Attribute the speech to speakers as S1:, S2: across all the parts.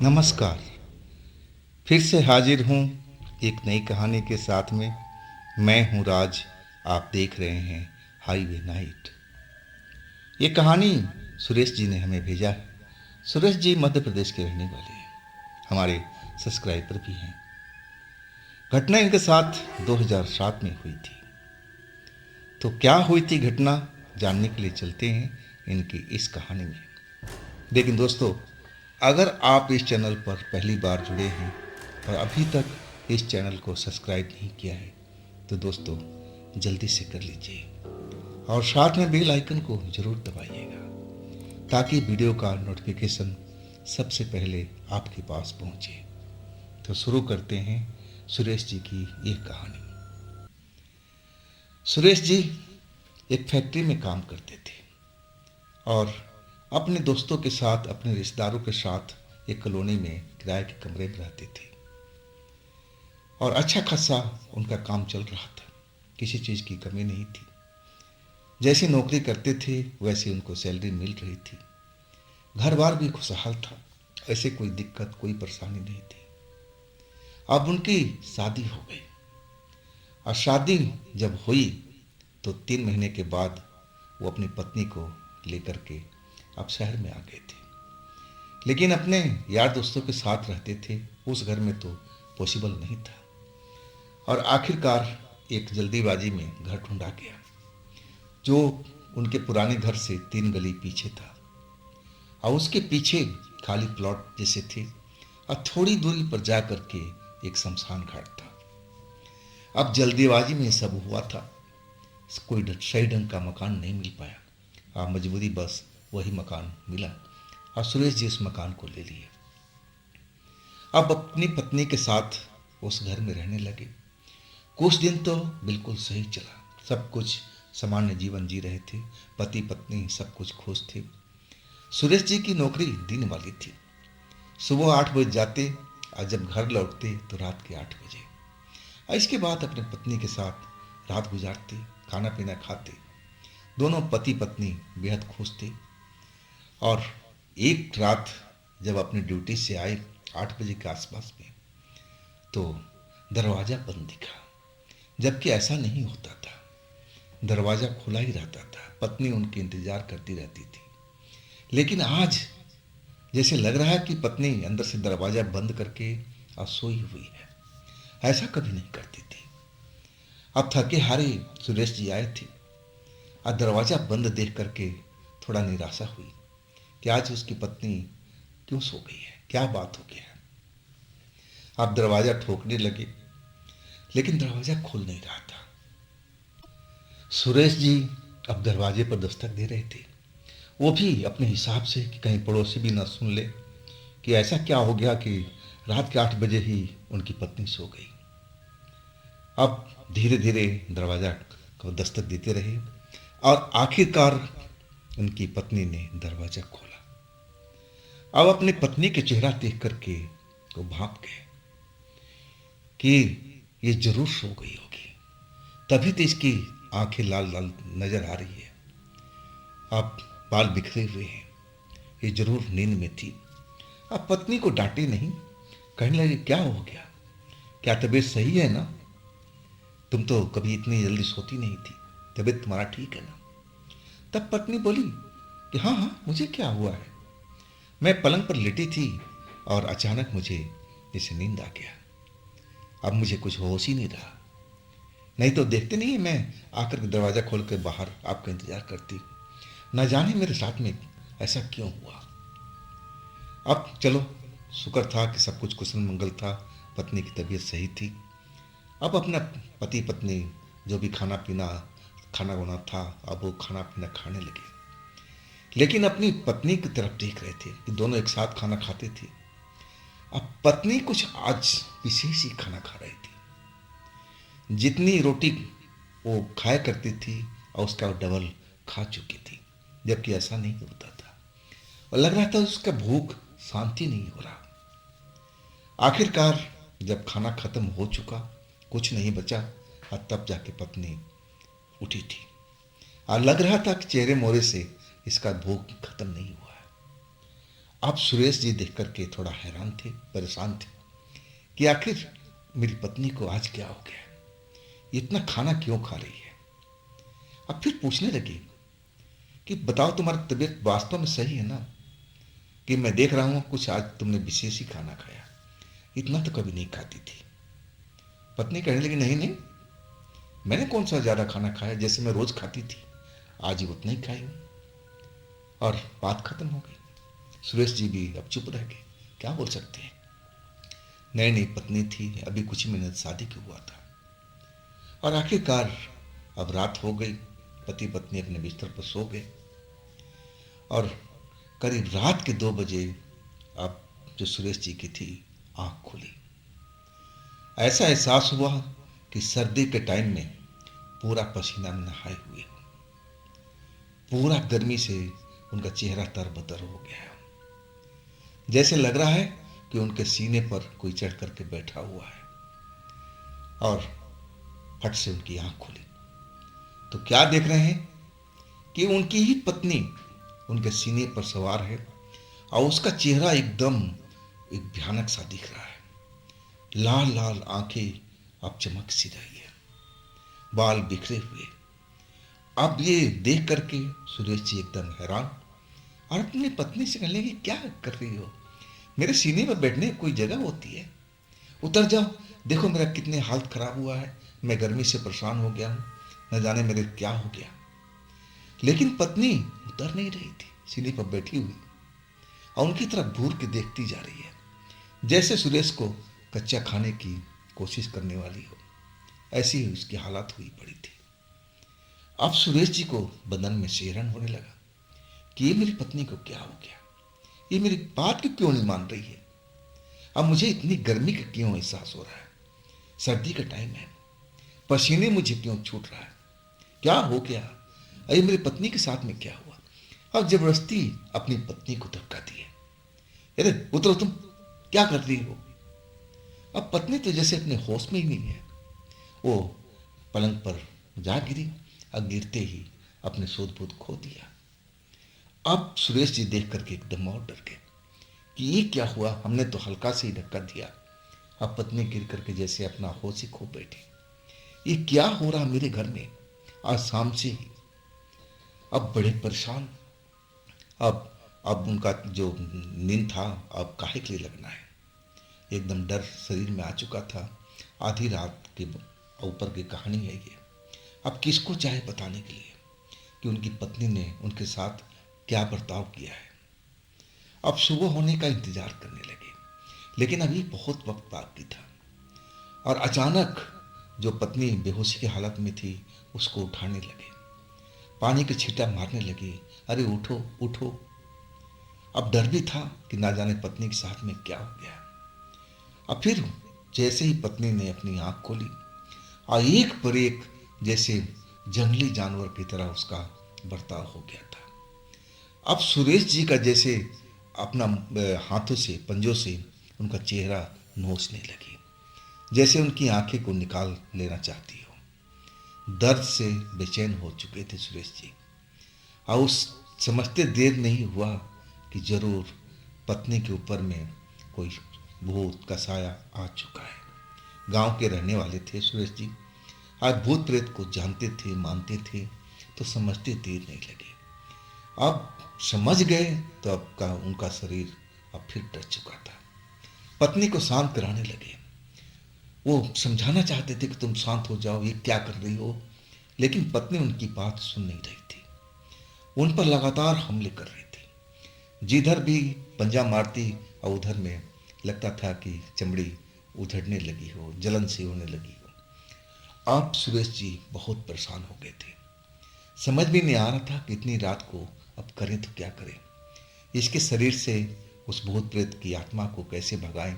S1: नमस्कार। फिर से हाजिर हूँ एक नई कहानी के साथ में। मैं हूँ राज। आप देख रहे हैं हाईवे नाइट। ये कहानी सुरेश जी ने हमें भेजा है। सुरेश जी मध्य प्रदेश के रहने वाले हैं, हमारे सब्सक्राइबर भी हैं। घटना इनके साथ 2007 में हुई थी। तो क्या हुई थी घटना, जानने के लिए चलते हैं इनकी इस कहानी में। लेकिन दोस्तों, अगर आप इस चैनल पर पहली बार जुड़े हैं और अभी तक इस चैनल को सब्सक्राइब नहीं किया है तो दोस्तों जल्दी से कर लीजिए और साथ में बेल आइकन को ज़रूर दबाइएगा ताकि वीडियो का नोटिफिकेशन सबसे पहले आपके पास पहुंचे। तो शुरू करते हैं सुरेश जी की ये कहानी। सुरेश जी एक फैक्ट्री में काम करते थे और अपने दोस्तों के साथ, अपने रिश्तेदारों के साथ एक कॉलोनी में किराए के कमरे में रहते थे और अच्छा खासा उनका काम चल रहा था। किसी चीज़ की कमी नहीं थी। जैसी नौकरी करते थे वैसे उनको सैलरी मिल रही थी। घर बार भी खुशहाल था, ऐसे कोई दिक्कत, कोई परेशानी नहीं थी। अब उनकी शादी हो गई और शादी जब हुई तो 3 महीने के बाद वो अपनी पत्नी को लेकर के अब शहर में आ गए थे। लेकिन अपने यार दोस्तों के साथ रहते थे, उस घर में तो पॉसिबल नहीं था। और आखिरकार एक जल्दीबाजी में घर ढूंढा गया जो उनके पुराने घर से 3 गली पीछे था और उसके पीछे खाली प्लॉट जैसे थे और थोड़ी दूरी पर जा कर के एक शमशान घाट था। अब जल्दीबाजी में सब हुआ था, कोई सही ढंग का मकान नहीं मिल पाया और मजबूरी बस वही मकान मिला और सुरेश जी उस मकान को ले लिए। अब अपनी पत्नी के साथ उस घर में रहने लगे। कुछ दिन तो बिल्कुल सही चला, सब कुछ सामान्य जीवन जी रहे थे। पति पत्नी सब कुछ खुश थे। सुरेश जी की नौकरी दिन वाली थी। सुबह 8 बजे जाते और जब घर लौटते तो रात के 8 बजे। और इसके बाद अपनी पत्नी के साथ रात गुजारते, खाना पीना खाते। दोनों पति पत्नी बेहद खुश थे। और एक रात जब अपनी ड्यूटी से आए 8 बजे के आसपास में तो दरवाज़ा बंद दिखा, जबकि ऐसा नहीं होता था। दरवाज़ा खुला ही रहता था। पत्नी उनके इंतज़ार करती रहती थी। लेकिन आज जैसे लग रहा है कि पत्नी अंदर से दरवाज़ा बंद करके और सोई हुई है। ऐसा कभी नहीं करती थी। अब थके हारे सुरेश जी आए थे और दरवाज़ा बंद देख करके थोड़ा निराशा हुई कि आज उसकी पत्नी क्यों सो गई है, क्या बात हो गया है। आप दरवाज़ा ठोकने लगे लेकिन दरवाज़ा खुल नहीं रहा था। सुरेश जी अब दरवाजे पर दस्तक दे रहे थे, वो भी अपने हिसाब से कि कहीं पड़ोसी भी ना सुन ले कि ऐसा क्या हो गया कि रात के 8 बजे ही उनकी पत्नी सो गई। अब धीरे धीरे दरवाज़ा को दस्तक देते रहे और आखिरकार उनकी पत्नी ने दरवाज़ा खोला। अब अपनी पत्नी के चेहरा देख करके वो भाप गए कि ये जरूर सो गई होगी, तभी तो इसकी आंखें लाल लाल नजर आ रही है। अब बाल बिखरे हुए हैं, ये जरूर नींद में थी। अब पत्नी को डांटे नहीं, कहने लगे क्या हो गया, क्या तबीयत सही है ना? तुम तो कभी इतनी जल्दी सोती नहीं थी, तबीयत तुम्हारा ठीक है ना? तब पत्नी बोली कि हाँ हाँ, मुझे क्या हुआ है, मैं पलंग पर लेटी थी और अचानक मुझे जैसे नींद आ गया। अब मुझे कुछ होश ही नहीं रहा, नहीं तो देखते नहीं मैं आकर के दरवाज़ा खोल कर बाहर आपका इंतजार करती। न जाने मेरे साथ में ऐसा क्यों हुआ। अब चलो, शुक्र था कि सब कुछ कुशल मंगल था, पत्नी की तबीयत सही थी। अब अपना पति पत्नी जो भी खाना वाना था, अब वो खाना पीना खाने लगे। लेकिन अपनी पत्नी की तरफ देख रहे थे कि दोनों एक साथ खाना खाते थे। अब पत्नी कुछ आज विशेष ही खाना खा रही थी। जितनी रोटी वो खाया करती थी और उसका डबल खा चुकी थी, जबकि ऐसा नहीं होता था। और लग रहा था उसका भूख शांति नहीं हो रहा। आखिरकार जब खाना खत्म हो चुका, कुछ नहीं बचा, और तब जाके पत्नी उठी थी और लग रहा था कि चेहरे मोहरे से इसका भूख खत्म नहीं हुआ है। अब सुरेश जी देख करके थोड़ा हैरान थे, परेशान थे कि आखिर मेरी पत्नी को आज क्या हो गया, इतना खाना क्यों खा रही है। अब फिर पूछने लगे कि बताओ तुम्हारी तबीयत वास्तव में सही है ना, कि मैं देख रहा हूँ कुछ आज तुमने विशेष ही खाना खाया, इतना तो कभी नहीं खाती थी। पत्नी कहने लगी नहीं नहीं, मैंने कौन सा ज़्यादा खाना खाया, जैसे मैं रोज़ खाती थी, आज ही उतना ही खाई हूँ। और बात खत्म हो गई। सुरेश जी भी अब चुप रह गए, क्या बोल सकते हैं। नई नई पत्नी थी, अभी कुछ ही महीने शादी के हुआ था। और आखिरकार अब रात हो गई, पति पत्नी अपने बिस्तर पर सो गए। और करीब रात के 2 बजे अब जो सुरेश जी की थी आंख खुली। ऐसा एहसास हुआ कि सर्दी के टाइम में पूरा पसीना में नहाए हुए हो, पूरा गर्मी से उनका चेहरा तरबतर हो गया है, जैसे लग रहा है कि उनके सीने पर कोई चढ़ करके बैठा हुआ है। और फट से उनकी आंख खुली तो क्या देख रहे हैं कि उनकी ही पत्नी उनके सीने पर सवार है, और उसका चेहरा एकदम एक भयानक सा दिख रहा है। लाल लाल आंखें अब चमक सी रही है, बाल बिखरे हुए। अब ये देख करके सुरेश जी एकदम हैरान, और अपनी पत्नी से कहने लगे क्या कर रही हो, मेरे सीने पर बैठने की कोई जगह होती है, उतर जाओ, देखो मेरा कितने हालत खराब हुआ है, मैं गर्मी से परेशान हो गया हूँ, न जाने मेरे क्या हो गया। लेकिन पत्नी उतर नहीं रही थी, सीने पर बैठी हुई और उनकी तरफ घूर के देखती जा रही है, जैसे सुरेश को कच्चा खाने की कोशिश करने वाली हो। ऐसी ही उसकी हालत हुई पड़ी थी। अब सुरेश जी को बदन में सिहरन होने लगा कि ये मेरी पत्नी को क्या हो गया, ये मेरी बात क्यों नहीं मान रही है, अब मुझे इतनी गर्मी का क्यों एहसास हो रहा है, सर्दी का टाइम है, पसीने मुझे क्यों छूट रहा है, क्या हो गया, अरे मेरी पत्नी के साथ में क्या हुआ। अब जबरदस्ती अपनी पत्नी को धक्का दिए, अरे उतरो, तुम क्या कर रही हो। अब पत्नी तो जैसे अपने होश में ही नहीं है, वो पलंग पर जा गिरी और गिरते ही अपने सूध बूध खो दिया। अब सुरेश जी देख करके एकदम और डर गए कि ये क्या हुआ, हमने तो हल्का से ही धक्का दिया, अब पत्नी गिर करके जैसे अपना होश ही खो बैठी, ये क्या हो रहा मेरे घर में आज शाम से ही। अब बड़े परेशान, अब अब उनका जो नींद था अब काहे के लिए लगना है, एकदम डर शरीर में आ चुका था। आधी रात के ऊपर की कहानी है ये। अब किसको चाहे बताने के लिए कि उनकी पत्नी ने उनके साथ क्या बर्ताव किया है। अब सुबह होने का इंतजार करने लगे, लेकिन अभी बहुत वक्त बाकी था। और अचानक जो पत्नी बेहोशी की हालत में थी उसको उठाने लगे, पानी के छींटा मारने लगे, अरे उठो उठो। अब डर भी था कि ना जाने पत्नी के साथ में क्या हो गया। अब फिर जैसे ही पत्नी ने अपनी आंख खोली और एक पर एक जैसे जंगली जानवर की तरह उसका बर्ताव हो गया था। अब सुरेश जी का जैसे अपना हाथों से पंजों से उनका चेहरा नोचने लगी, जैसे उनकी आंखें को निकाल लेना चाहती हो। दर्द से बेचैन हो चुके थे सुरेश जी, और उस समझते देर नहीं हुआ कि जरूर पत्नी के ऊपर में कोई भूत का साया आ चुका है। गांव के रहने वाले थे सुरेश जी, आज भूत प्रेत को जानते थे, मानते थे, तो समझते देर नहीं लगे। अब समझ गए तो अब का उनका शरीर अब फिर डर चुका था। पत्नी को शांत कराने लगे, वो समझाना चाहते थे कि तुम शांत हो जाओ, ये क्या कर रही हो, लेकिन पत्नी उनकी बात सुन नहीं रही थी, उन पर लगातार हमले कर रही थी। जिधर भी पंजा मारती और उधर में लगता था कि चमड़ी उधड़ने लगी हो, जलन सी होने लगी हो। अब सुरेश जी बहुत परेशान हो गए थे, समझ भी नहीं आ रहा था कि इतनी रात को अब करें तो क्या करें, इसके शरीर से उस भूत प्रेत की आत्मा को कैसे भगाएं,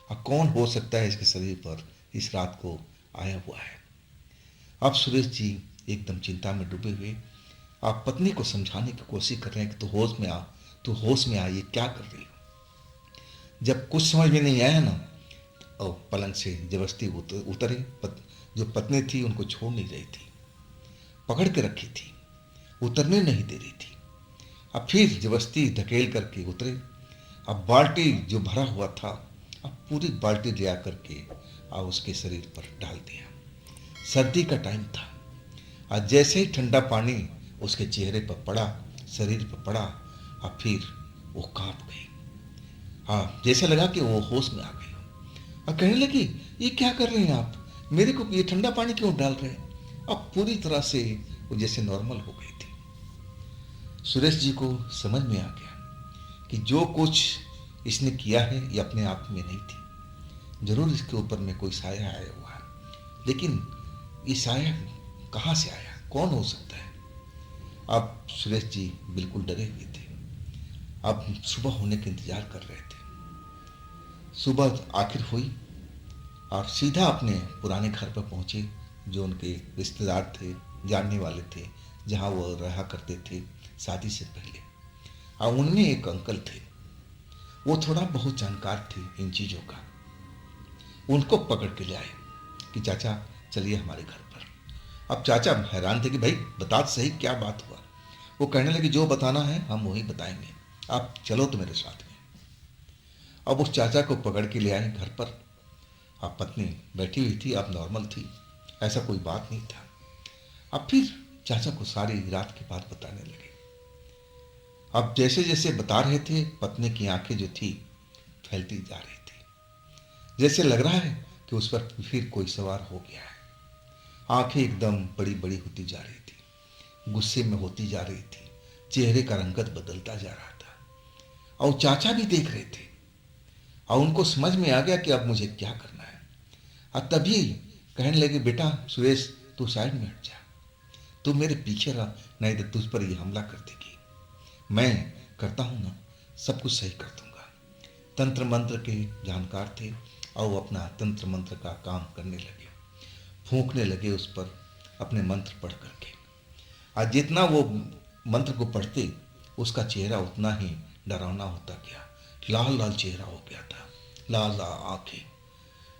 S1: और कौन हो सकता है इसके शरीर पर इस रात को आया हुआ है। अब सुरेश जी एकदम चिंता में डूबे हुए आप पत्नी को समझाने की कोशिश कर रहे हैं कि तू होश में आ, तू होश में आ, ये क्या कर रही हो। जब कुछ समझ में नहीं आया ना, और पलंग से जबरदस्ती उतरे। जो पत्नी थी उनको छोड़ नहीं रही थी, पकड़ के रखी थी, उतरने नहीं दे रही थी। अब फिर जबरदस्ती धकेल करके उतरे अब बाल्टी जो भरा हुआ था, अब पूरी बाल्टी ले आकर के अब उसके शरीर पर डाल दिया। सर्दी का टाइम था, और जैसे ही ठंडा पानी उसके चेहरे पर पड़ा, शरीर पर पड़ा, अब फिर वो कांप गई। हाँ, जैसे लगा कि वो होश में आ गई और कहने लगी, ये क्या कर रहे हैं आप, मेरे को ये ठंडा पानी क्यों डाल रहे हैं। अब पूरी तरह से वो जैसे नॉर्मल हो गई थी। सुरेश जी को समझ में आ गया कि जो कुछ इसने किया है ये अपने आप में नहीं थी, जरूर इसके ऊपर में कोई साया आया हुआ है, लेकिन ये साया कहाँ से आया, कौन हो सकता है। अब सुरेश जी बिल्कुल डरे हुए थे। अब सुबह होने का इंतजार कर रहे थे। सुबह आखिर हुई और सीधा अपने पुराने घर पर पहुंचे, जो उनके रिश्तेदार थे, जानने वाले थे, जहां वो रहा करते थे शादी से पहले। और उनमें एक अंकल थे, वो थोड़ा बहुत जानकार थे इन चीज़ों का। उनको पकड़ के ले आए कि चाचा चलिए हमारे घर पर। अब चाचा हैरान थे कि भाई बता तो सही क्या बात हुआ। वो कहने लगे, जो बताना है हम वही बताएंगे, आप चलो तो मेरे साथ में। अब उस चाचा को पकड़ के ले आए घर पर। अब पत्नी बैठी हुई थी, अब नॉर्मल थी, ऐसा कोई बात नहीं था। अब फिर चाचा को सारी रात की बात बताने लगे। अब जैसे जैसे बता रहे थे, पत्नी की आंखें जो थी फैलती जा रही थी, जैसे लग रहा है कि उस पर फिर कोई सवार हो गया है। आंखें एकदम बड़ी बड़ी होती जा रही थी, गुस्से में होती जा रही थी, चेहरे का रंगत बदलता जा रहा था। और चाचा भी देख रहे थे और उनको समझ में आ गया कि अब मुझे क्या करना है। और तभी कहने लगे, बेटा सुरेश तू साइड में हट जा, तू मेरे पीछे रह, नहीं तो तुझ पर ये हमला कर देगी। मैं करता हूँ ना, सब कुछ सही कर दूंगा। तंत्र मंत्र के जानकार थे और वो अपना तंत्र मंत्र का काम करने लगे, फूंकने लगे उस पर अपने मंत्र पढ़ करके। आज जितना वो मंत्र को पढ़ते, उसका चेहरा उतना ही डरावना होता गया। लाल लाल चेहरा हो गया था, लाल लाल आंखें,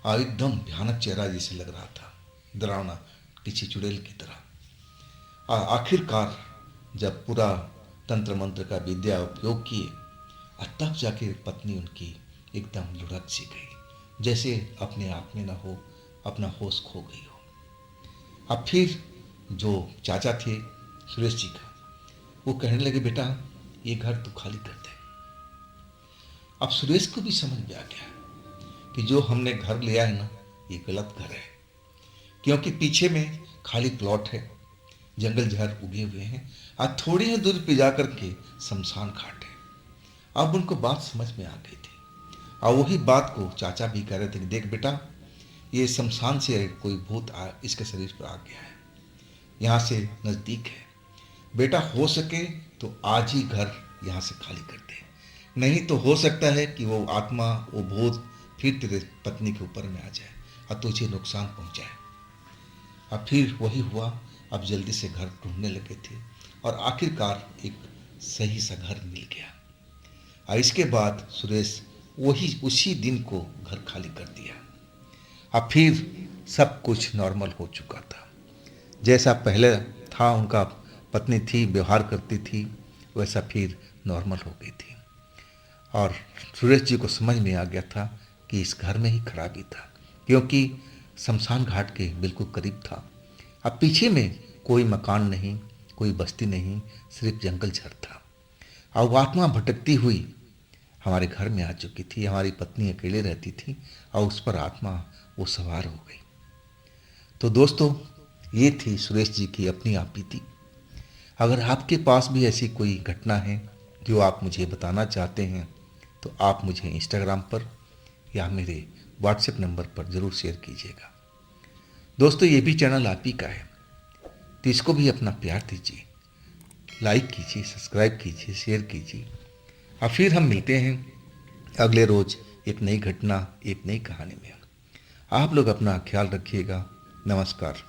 S1: और एकदम भयानक चेहरा जैसे लग रहा था, डरावना, किसी चुड़ैल की तरह। और आखिरकार जब पूरा तंत्र मंत्र का विद्या उपयोग किए, और तब जाके पत्नी उनकी एकदम लुढ़क सी गई, जैसे अपने आप में न हो, अपना होश खो गई हो। अब फिर जो चाचा थे सुरेश जी का, वो कहने लगे, बेटा ये घर तू खाली कर दे। अब सुरेश को भी समझ में आ गया कि जो हमने घर लिया है ना, ये गलत घर है, क्योंकि पीछे में खाली प्लॉट है, जंगल झाड़ उगे हुए हैं, और थोड़ी ही दूर पे जा कर के शमशान घाट है। अब उनको बात समझ में आ गई थी, और वही बात को चाचा भी कह रहे थे कि देख बेटा, ये शमशान से कोई भूत इसके शरीर पर आ गया है, यहाँ से नज़दीक है, बेटा हो सके तो आज ही घर यहाँ से खाली कर दे, नहीं तो हो सकता है कि वो आत्मा, वो भूत फिर तेरे पत्नी के ऊपर में आ जाए और तुझे नुकसान पहुँचाए। अब फिर वही हुआ। अब जल्दी से घर ढूंढने लगे थे और आखिरकार एक सही सा घर मिल गया। और इसके बाद सुरेश वही उसी दिन को घर खाली कर दिया। अब फिर सब कुछ नॉर्मल हो चुका था, जैसा पहले था, उनका पत्नी थी, व्यवहार करती थी, वैसा फिर नॉर्मल हो गई थी। और सुरेश जी को समझ में आ गया था कि इस घर में ही खराबी था, क्योंकि शमशान घाट के बिल्कुल करीब था। अब पीछे में कोई मकान नहीं, कोई बस्ती नहीं, सिर्फ जंगल झाड़ था। और वो आत्मा भटकती हुई हमारे घर में आ चुकी थी। हमारी पत्नी अकेले रहती थी और उस पर आत्मा वो सवार हो गई। तो दोस्तों, ये थी सुरेश जी की अपनी आप बीती। अगर आपके पास भी ऐसी कोई घटना है जो आप मुझे बताना चाहते हैं, तो आप मुझे इंस्टाग्राम पर या मेरे व्हाट्सएप नंबर पर ज़रूर शेयर कीजिएगा। दोस्तों, ये भी चैनल आप ही का है, तो इसको भी अपना प्यार दीजिए, लाइक कीजिए, सब्सक्राइब कीजिए, शेयर कीजिए। और फिर हम मिलते हैं अगले रोज़ एक नई घटना, एक नई कहानी में। आप लोग अपना ख्याल रखिएगा। नमस्कार।